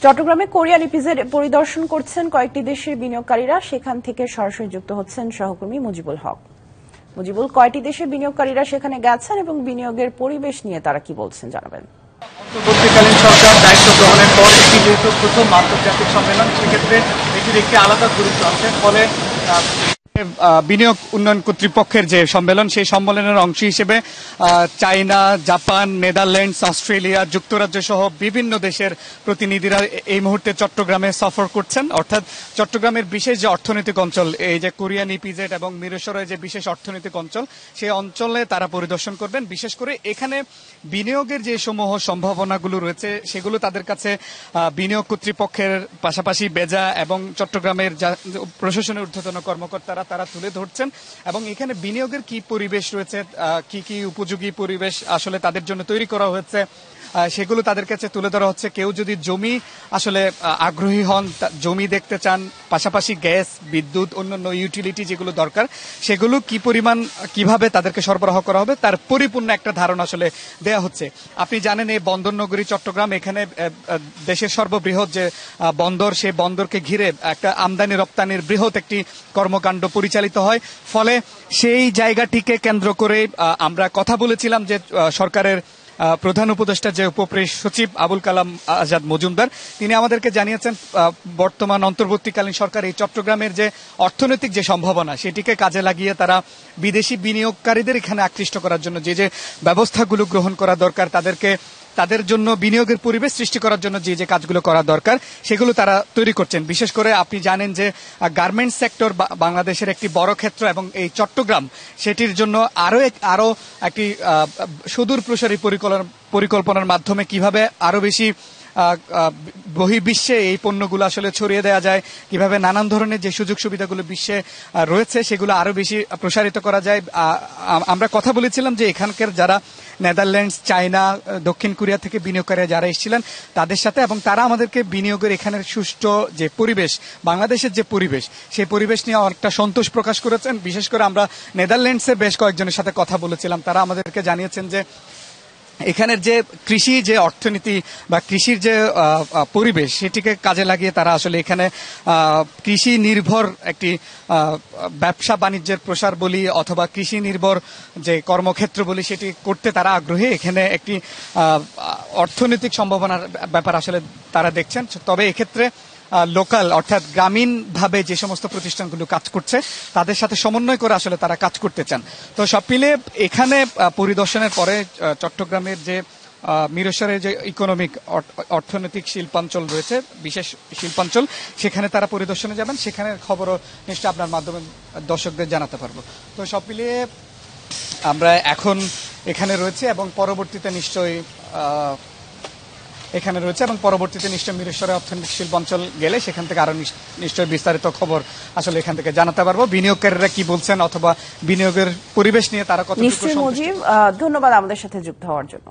চট্টগ্রামে Korean EPZ পরিদর্শন করছেন কয়েকটি দেশের বিনিয়োগকারীরা। সেখান থেকে সরাসরি যুক্ত হচ্ছেন সহকর্মী মুজিবুল হক। মুজিবুল, কয়টি দেশের বিনিয়োগকারীরা সেখানে গেছেন এবং বিনিয়োগের পরিবেশ নিয়ে তারা কি বলছেন জানাবেন। অন্তর্বর্তীকালীন সরকার দায়িত্ব গ্রহণের পর এটি যেহেতু প্রথম আন্তর্জাতিক সম্মেলন, সেক্ষেত্রে এটির একটি আলাদা গুরুত্ব আছে। ফলে বিনিয়োগ উন্নয়ন কর্তৃপক্ষের যে সম্মেলন, সেই সম্মেলনের অংশ হিসেবে চায়না, জাপান, নেদারল্যান্ডস, অস্ট্রেলিয়া, যুক্তরাজ্য সহ বিভিন্ন দেশের প্রতিনিধিরা এই মুহূর্তে চট্টগ্রামে সফর করছেন। অর্থাৎ চট্টগ্রামের বিশেষ যে অর্থনৈতিক অঞ্চল, এই যে কোরিয়ান ইপিজেড এবং মিরসরাই যে বিশেষ অর্থনৈতিক অঞ্চল, সেই অঞ্চলে তারা পরিদর্শন করবেন। বিশেষ করে এখানে বিনিয়োগের যে সমূহ সম্ভাবনাগুলো রয়েছে সেগুলো তাদের কাছে বিনিয়োগ কর্তৃপক্ষের পাশাপাশি বেজা এবং চট্টগ্রামের প্রশাসনের ঊর্ধ্বতন কর্মকর্তারা তারা তুলে ধরছেন। এবং এখানে বিনিয়োগের কি পরিবেশ রয়েছে, কি কি উপযোগী পরিবেশ আসলে তাদের জন্য তৈরি করা হয়েছে, সেগুলো তাদের কাছে তুলে ধরা হচ্ছে। কেউ যদি জমি আসলে আগ্রহী হন, জমি দেখতে চান, পাশাপাশি গ্যাস, বিদ্যুৎ, অন্যান্য ইউটিলিটি যেগুলো দরকার, সেগুলো কি পরিমাণ কিভাবে তাদেরকে সরবরাহ করা হবে তার পরিপূর্ণ একটা ধারণা আসলে দেয়া হচ্ছে। আপনি জানেন এই বন্দর নগরী চট্টগ্রাম, এখানে দেশের সর্ববৃহৎ যে বন্দর, সেই বন্দরকে ঘিরে একটা আমদানি রপ্তানির বৃহৎ একটি কর্মকাণ্ড পরিচালিত হয়। ফলে সেই জায়গাটিকে কেন্দ্র করে আমরা কথা বলেছিলাম যে সরকারের প্রধান উপদেষ্টা যে উপপ্রেস সচিব আবুল কালাম আজাদ মজুমদার, তিনি আমাদেরকে জানিয়েছেন বর্তমান অন্তর্বর্তীকালীন সরকার এই চট্টগ্রামের যে অর্থনৈতিক যে সম্ভাবনা, সেটিকে কাজে লাগিয়ে তারা বিদেশি বিনিয়োগকারীদের এখানে আকৃষ্ট করার জন্য যে যে ব্যবস্থাগুলো গ্রহণ করা দরকার, তাদের জন্য বিনিয়োগের পরিবেশ সৃষ্টি করার জন্য যে যে কাজগুলো করা দরকার সেগুলো তারা তৈরি করছেন। বিশেষ করে আপনি জানেন যে গার্মেন্টস সেক্টর বাংলাদেশের একটি বড় ক্ষেত্র এবং এই চট্টগ্রাম সেটির জন্য আরো একটি সুদূর প্রসারী পরিকল্পনার মাধ্যমে কিভাবে আরো বেশি বহির্বিশ্বে এই পণ্যগুলো আসলে ছড়িয়ে দেওয়া যায়, কিভাবে নানান ধরনের যে সুযোগ সুবিধাগুলো বিশ্বে রয়েছে সেগুলো আরো বেশি প্রসারিত করা যায়। আমরা কথা বলেছিলাম যে এখানকার যারা নেদারল্যান্ডস, চায়না, দক্ষিণ কোরিয়া থেকে বিনিয়োগকারীরা যারা এসেছিলেন তাদের সাথে, এবং তারা আমাদেরকে বিনিয়োগের এখানের সুষ্ঠু যে পরিবেশ, বাংলাদেশের যে পরিবেশ, সেই পরিবেশ নিয়ে অনেকটা সন্তোষ প্রকাশ করেছেন। বিশেষ করে আমরা নেদারল্যান্ডসের বেশ কয়েকজনের সাথে কথা বলেছিলাম, তারা আমাদেরকে জানিয়েছেন যে এখানের যে কৃষি যে অর্থনীতি বা কৃষির যে পরিবেশ, সেটিকে কাজে লাগিয়ে তারা আসলে এখানে কৃষি নির্ভর একটি ব্যবসা বাণিজ্যের প্রসার বলি অথবা কৃষি নির্ভর যে কর্মক্ষেত্র বলি, সেটি করতে তারা আগ্রহী। এখানে একটি অর্থনৈতিক সম্ভাবনার ব্যাপার আসলে তারা দেখছেন। তবে এক্ষেত্রে লোকাল অর্থাৎ গ্রামীণ ভাবে যে সমস্ত প্রতিষ্ঠানগুলো কাজ করছে তাদের সাথে সমন্বয় করে আসলে তারা কাজ করতে চান। তো সব মিলে এখানে পরিদর্শনের পরে চট্টগ্রামের যে মিরসরাইয়ের যে ইকোনমিক অর্থনৈতিক শিল্পাঞ্চল রয়েছে, বিশেষ শিল্পাঞ্চল, সেখানে তারা পরিদর্শনে যাবেন। সেখানের খবরও নিশ্চয়ই আপনার মাধ্যমে দর্শকদের জানাতে পারবো। তো সব মিলিয়ে আমরা এখন এখানে রয়েছে এবং পরবর্তীতে নিশ্চয়ই মিরসরাই অর্থনৈতিক শিল্পাঞ্চল গেলে সেখান থেকে আরো নিশ্চয়ই বিস্তারিত খবর আসলে এখান থেকে জানাতে পারবো, বিনিয়োগকারীরা কি বলছেন অথবা বিনিয়োগের পরিবেশ নিয়ে তারা কতটুকু। নিশ্চয়ই মুজিব, ধন্যবাদ আমাদের সাথে যুক্ত হওয়ার জন্য।